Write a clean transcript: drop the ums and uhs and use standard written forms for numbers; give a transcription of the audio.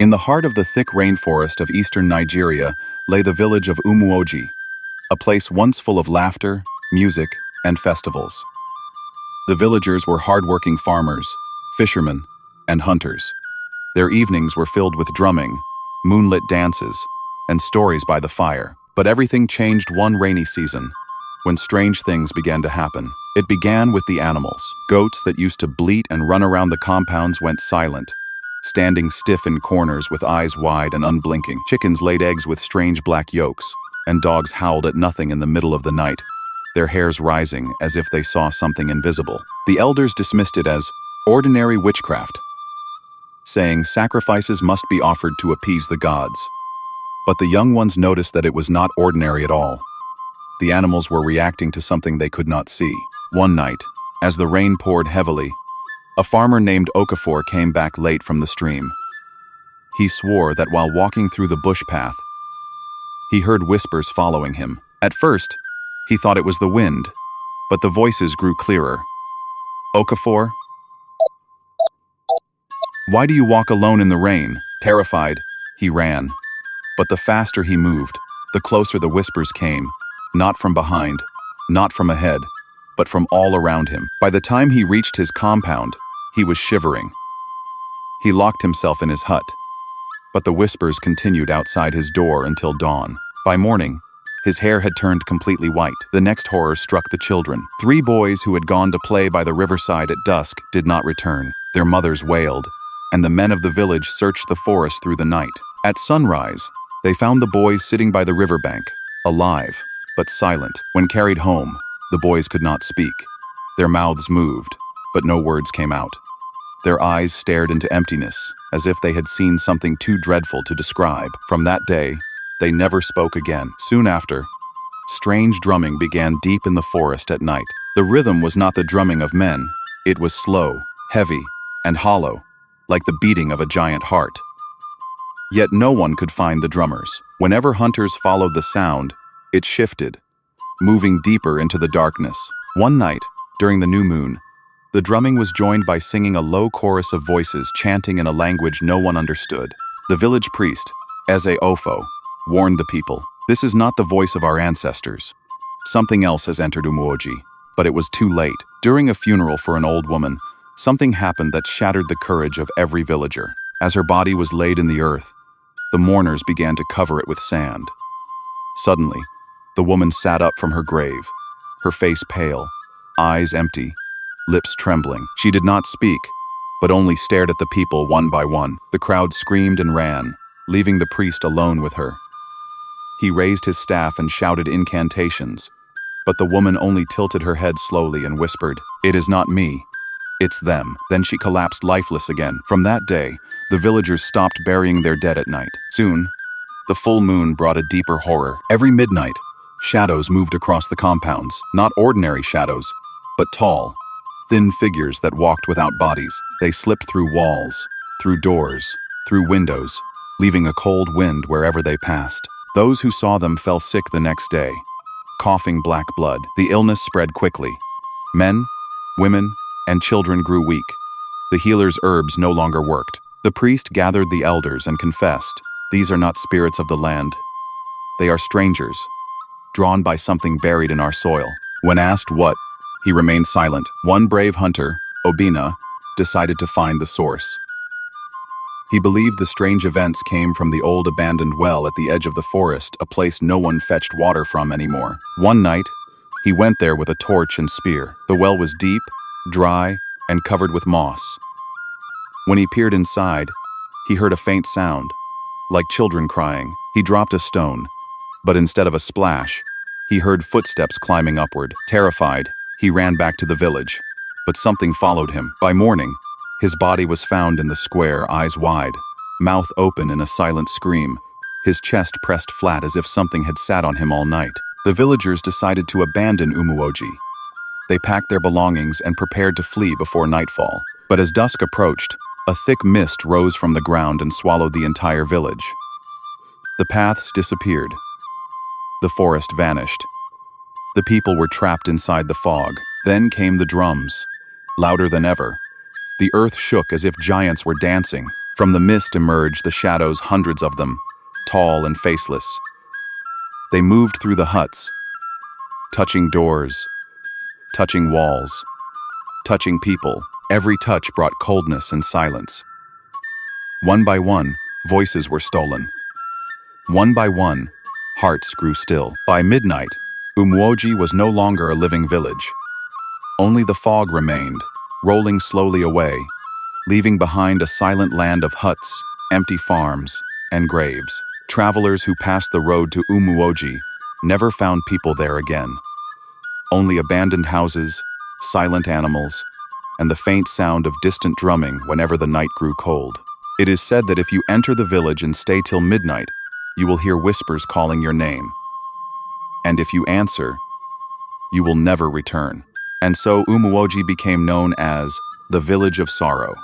In the heart of the thick rainforest of eastern Nigeria lay the village of Umuoji, a place once full of laughter, music, and festivals. The villagers were hardworking farmers, fishermen, and hunters. Their evenings were filled with drumming, moonlit dances, and stories by the fire. But everything changed one rainy season, when strange things began to happen. It began with the animals. Goats that used to bleat and run around the compounds went silent, standing stiff in corners with eyes wide and unblinking. Chickens laid eggs with strange black yolks, and dogs howled at nothing in the middle of the night, their hairs rising as if they saw something invisible. The elders dismissed it as ordinary witchcraft, saying sacrifices must be offered to appease the gods. But the young ones noticed that it was not ordinary at all. The animals were reacting to something they could not see. One night, as the rain poured heavily, a farmer named Okafor came back late from the stream. He swore that while walking through the bush path, he heard whispers following him. At first, he thought it was the wind, but the voices grew clearer. "Okafor, why do you walk alone in the rain?" Terrified, he ran. But the faster he moved, the closer the whispers came, not from behind, not from ahead, but from all around him. By the time he reached his compound, he was shivering. He locked himself in his hut, but the whispers continued outside his door until dawn. By morning, his hair had turned completely white. The next horror struck the children. 3 boys who had gone to play by the riverside at dusk did not return. Their mothers wailed, and the men of the village searched the forest through the night. At sunrise, they found the boys sitting by the riverbank, alive, but silent. When carried home, the boys could not speak. Their mouths moved, but no words came out. Their eyes stared into emptiness, as if they had seen something too dreadful to describe. From that day, they never spoke again. Soon after, strange drumming began deep in the forest at night. The rhythm was not the drumming of men. It was slow, heavy, and hollow, like the beating of a giant heart. Yet no one could find the drummers. Whenever hunters followed the sound, it shifted, moving deeper into the darkness. One night, during the new moon, the drumming was joined by singing a low chorus of voices chanting in a language no one understood. The village priest, Eze Ofo, warned the people, "This is not the voice of our ancestors. Something else has entered Umuoji." But it was too late. During a funeral for an old woman, something happened that shattered the courage of every villager. As her body was laid in the earth, the mourners began to cover it with sand. Suddenly, the woman sat up from her grave, her face pale, eyes empty, lips trembling. She did not speak, but only stared at the people one by one. The crowd screamed and ran, leaving the priest alone with her. He raised his staff and shouted incantations, but the woman only tilted her head slowly and whispered, "It is not me, it's them." Then she collapsed lifeless again. From that day, the villagers stopped burying their dead at night. Soon, the full moon brought a deeper horror. Every midnight, shadows moved across the compounds. Not ordinary shadows, but tall, thin figures that walked without bodies. They slipped through walls, through doors, through windows, leaving a cold wind wherever they passed. Those who saw them fell sick the next day, coughing black blood. The illness spread quickly. Men, women, and children grew weak. The healer's herbs no longer worked. The priest gathered the elders and confessed, "These are not spirits of the land. They are strangers, drawn by something buried in our soil." When asked what, he remained silent. One brave hunter, Obina, decided to find the source. He believed the strange events came from the old abandoned well at the edge of the forest, a place no one fetched water from anymore. One night, he went there with a torch and spear. The well was deep, dry, and covered with moss. When he peered inside, he heard a faint sound, like children crying. He dropped a stone, but instead of a splash, he heard footsteps climbing upward. Terrified, he ran back to the village, but something followed him. By morning, his body was found in the square, eyes wide, mouth open in a silent scream, his chest pressed flat as if something had sat on him all night. The villagers decided to abandon Umuoji. They packed their belongings and prepared to flee before nightfall. But as dusk approached, a thick mist rose from the ground and swallowed the entire village. The paths disappeared. The forest vanished. The people were trapped inside the fog. Then came the drums, louder than ever. The earth shook as if giants were dancing. From the mist emerged the shadows, hundreds of them, tall and faceless. They moved through the huts, touching doors, touching walls, touching people. Every touch brought coldness and silence. One by one, voices were stolen. One by one, hearts grew still. By midnight, Umuoji was no longer a living village. Only the fog remained, rolling slowly away, leaving behind a silent land of huts, empty farms, and graves. Travelers who passed the road to Umuoji never found people there again. Only abandoned houses, silent animals, and the faint sound of distant drumming whenever the night grew cold. It is said that if you enter the village and stay till midnight, you will hear whispers calling your name. And if you answer, you will never return. And so Umuoji became known as the Village of Sorrow.